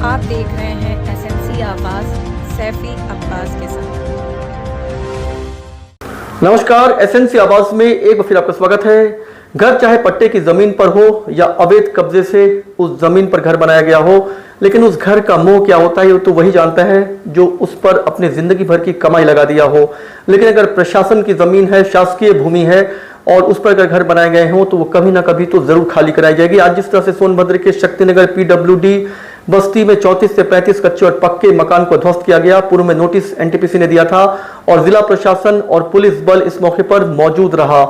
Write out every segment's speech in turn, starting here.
आप देख रहे हैं एसएमसी आवाज सैफी अब्बास के साथ। नमस्कार, एसएमसी आवाज में एक बार फिर आपका स्वागत है। घर चाहे पट्टे की जमीन पर हो या अवैध कब्जे से उस जमीन पर घर बनाया गया हो, लेकिन उस घर का मोह क्या होता है तो वही जानता है जो उस पर अपने जिंदगी भर की कमाई लगा दिया हो। लेकिन अगर प्रशासन की जमीन है, शासकीय भूमि है और उस पर अगर घर बनाए गए हों तो वो कभी ना कभी तो जरूर खाली कराई जाएगी। आज जिस तरह से सोनभद्र के शक्तिनगर पीडब्ल्यूडी बस्ती में 34 से 35 कच्चे और पक्के मकान को ध्वस्त किया गया। पूर्व में नोटिस एनटीपीसी ने दिया था और जिला प्रशासन और पुलिस बल इस मौके पर मौजूद रहा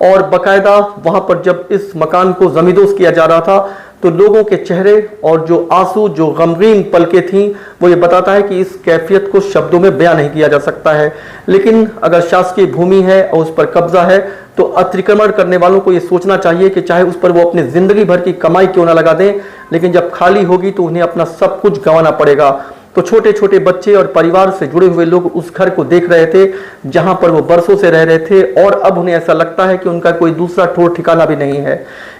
और बकायदा वहां पर जब इस मकान को जमींदोज किया जा रहा था तो लोगों के चेहरे और जो आंसू, जो गमगीन पलकें थीं, वो ये बताता है कि इस कैफियत को शब्दों में बयां नहीं किया जा सकता है। लेकिन अगर शासकीय भूमि है और उस पर कब्जा है तो अतिक्रमण करने वालों को ये सोचना चाहिए कि चाहे उस पर वो अपनी जिंदगी भर की कमाई क्यों ना लगा दें, लेकिन जब खाली होगी तो उन्हें अपना सब कुछ गंवाना पड़ेगा। तो छोटे छोटे बच्चे और परिवार से जुड़े हुए लोग उस घर को देख रहे थे जहां पर वो बरसों से रह रहे थे और अब उन्हें ऐसा लगता है कि उनका कोई दूसरा ठौर ठिकाना भी नहीं है,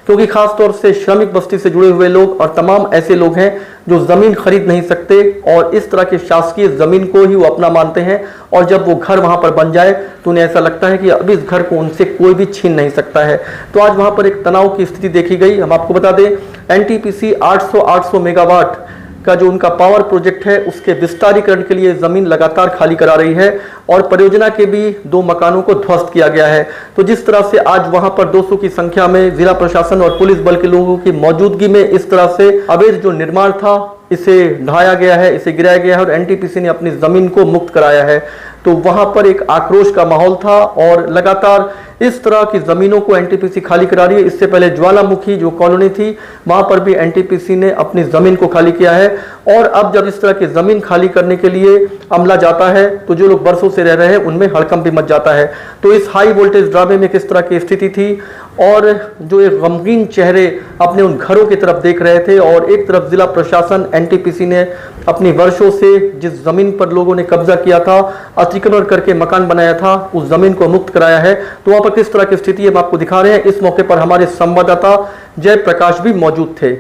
क्योंकि खासतौर से श्रमिक बस्ती से जुड़े हुए लोग और तमाम ऐसे लोग हैं जो जमीन खरीद नहीं सकते और इस तरह के शासकीय जमीन को ही वो अपना मानते हैं और जब वो घर वहां पर बन जाए तो उन्हें ऐसा लगता है कि अब इस घर को उनसे कोई भी छीन नहीं सकता है। तो आज वहां पर एक तनाव की स्थिति देखी गई। हम आपको बता दें, एनटीपीसी 800 मेगावाट का जो उनका पावर प्रोजेक्ट है उसके विस्तारीकरण के लिए जमीन लगातार खाली करा रही है और परियोजना के भी 2 मकानों को ध्वस्त किया गया है। तो जिस तरह से आज वहां पर 200 की संख्या में जिला प्रशासन और पुलिस बल के लोगों की मौजूदगी में इस तरह से अवैध जो निर्माण था इसे ढाया गया है, इसे गिराया गया है और एनटीपीसी ने अपनी जमीन को मुक्त कराया है, तो वहां पर एक आक्रोश का माहौल था और लगातार इस तरह की जमीनों को एनटीपीसी खाली करा रही है। इससे पहले ज्वालामुखी जो कॉलोनी थी वहां पर भी एनटीपीसी ने अपनी जमीन को खाली किया है और अब जब इस तरह की जमीन खाली करने के लिए अमला जाता है तो जो लोग बरसों से रह रहे हैं उनमें हड़कंप भी मच जाता है। तो इस हाई वोल्टेज ड्रामे में किस तरह की स्थिति थी और जो एक गमगीन चेहरे अपने उन घरों की तरफ देख रहे थे और एक तरफ जिला प्रशासन एनटीपीसी ने अपनी वर्षों से जिस जमीन पर लोगों ने कब्जा किया था, अतिक्रमण करके मकान बनाया था, उस जमीन को मुक्त कराया है। तो वहां पर किस तरह की स्थिति है हम आपको दिखा रहे हैं। इस मौके पर हमारे संवाददाता जय प्रकाश भी मौजूद थे।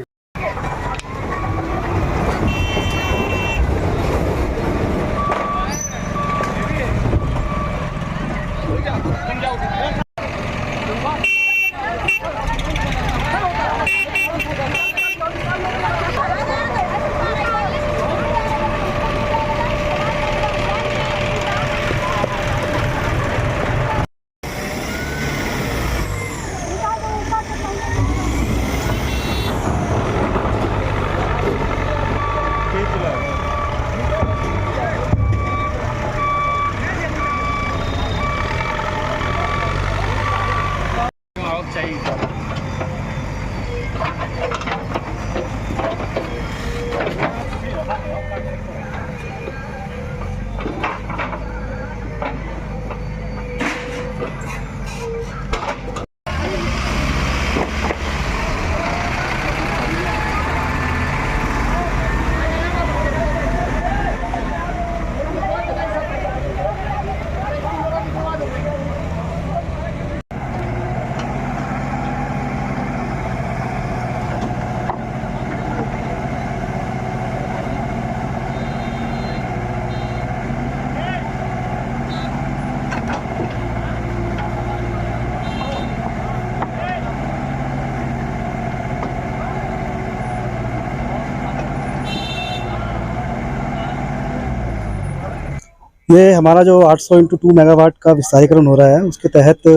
ये हमारा जो 800 × 2 मेगावाट का विस्तारीकरण हो रहा है उसके तहत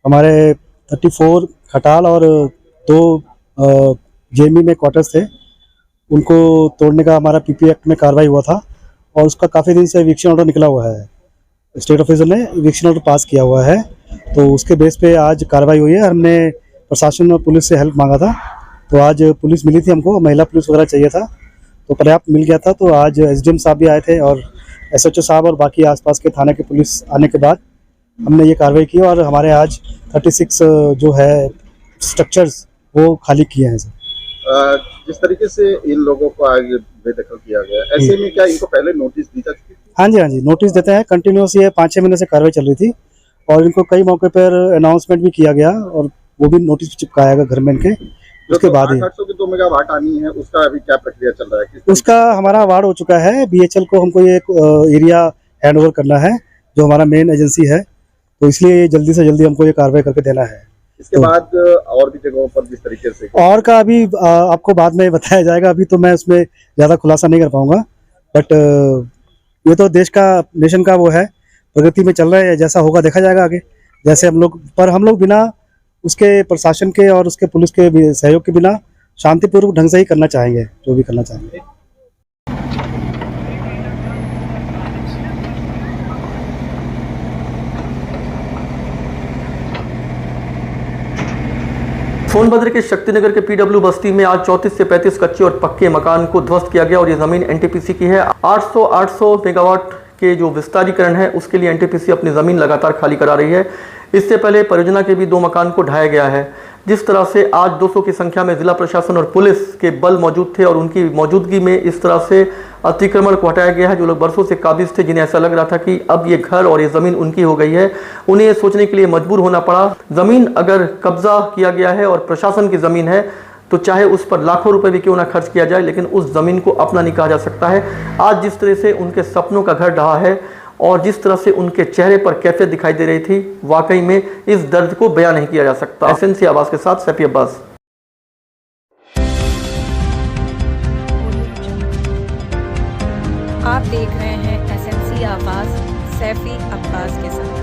हमारे 34 खटाल और 2 जेएमबी में क्वार्टर्स थे, उनको तोड़ने का हमारा पीपी एक्ट में कार्रवाई हुआ था और उसका काफ़ी दिन से इविक्शन ऑर्डर निकला हुआ है। स्टेट ऑफिसर ने इविक्शन ऑर्डर पास किया हुआ है, तो उसके बेस पे आज कार्रवाई हुई है। हमने प्रशासन और पुलिस से हेल्प मांगा था, तो आज पुलिस मिली थी हमको, महिला पुलिस वगैरह चाहिए था तो पर्याप्त मिल गया था। तो आज एसडीएम साहब भी आए थे और एसएचओ साहब और बाकी आसपास के थाने के पुलिस आने के बाद हमने ये कार्रवाई की और हमारे आज 36 जो है स्ट्रक्चर्स वो खाली किए हैं। जिस तरीके से इन लोगों को आज बेदखल किया गया, ऐसे में क्या इनको पहले नोटिस दी जा चुकी थी? हाँ जी, नोटिस देते हैं। कंटिन्यूस ये 5-6 महीने से कार्रवाई चल रही थी और इनको कई मौके पर अनाउंसमेंट भी किया गया और वो भी नोटिस चिपकाया गया घर में इनके उसके बाद ही 800 की 2 मेगावाट आनी है, उसका अभी क्या प्रक्रिया चल रहा है? उसका हमारा अवार्ड हो चुका है। बीएचएल को हमको ये एरिया हैंड ओवर करना है, जो हमारा मेन एजेंसी है, तो इसलिए जल्दी से जल्दी हमको ये कार्रवाई करके देना है। इसके बाद और भी जगहों पर जिस तरीके से और का अभी आपको बाद में बताया जाएगा, अभी तो मैं उसमें ज़्यादा खुलासा नहीं कर पाऊंगा। बट ये तो देश का, नेशन का वो है, प्रगति में चल रहा है, जैसा होगा देखा जाएगा आगे। जैसे हम लोग बिना उसके प्रशासन के और उसके पुलिस के सहयोग के बिना शांतिपूर्वक ढंग से ही करना चाहेंगे, जो भी करना चाहेंगे। सोनभद्र के शक्तिनगर के पीडब्ल्यू बस्ती में आज 34 से 35 कच्चे और पक्के मकान को ध्वस्त किया गया और ये जमीन एनटीपीसी की है। 800 मेगावाट के जो विस्तारीकरण है उसके लिए एनटीपीसी अपनी जमीन लगातार खाली करा रही है। इससे पहले परियोजना के भी 2 मकान को ढाया गया है। जिस तरह से आज 200 की संख्या में जिला प्रशासन और पुलिस के बल मौजूद थे और उनकी मौजूदगी में इस तरह से अतिक्रमण को हटाया गया है। जो लोग बरसों से काबिज थे, जिन्हें ऐसा लग रहा था कि अब ये घर और ये ज़मीन उनकी हो गई है, उन्हें ये सोचने के लिए मजबूर होना पड़ा। ज़मीन अगर कब्जा किया गया है और प्रशासन की ज़मीन है तो चाहे उस पर लाखों रुपए भी क्यों ना खर्च किया जाए, लेकिन उस ज़मीन को अपना नहीं कहा जा सकता है। आज जिस तरह से उनके सपनों का घर ढहा है और जिस तरह से उनके चेहरे पर कैफियत दिखाई दे रही थी, वाकई में इस दर्द को बयां नहीं किया जा सकता। एसएनसी आवाज़ के साथ सैफी अब्बास। आप देख रहे हैं एसएनसी आवाज़ सैफी अब्बास के साथ।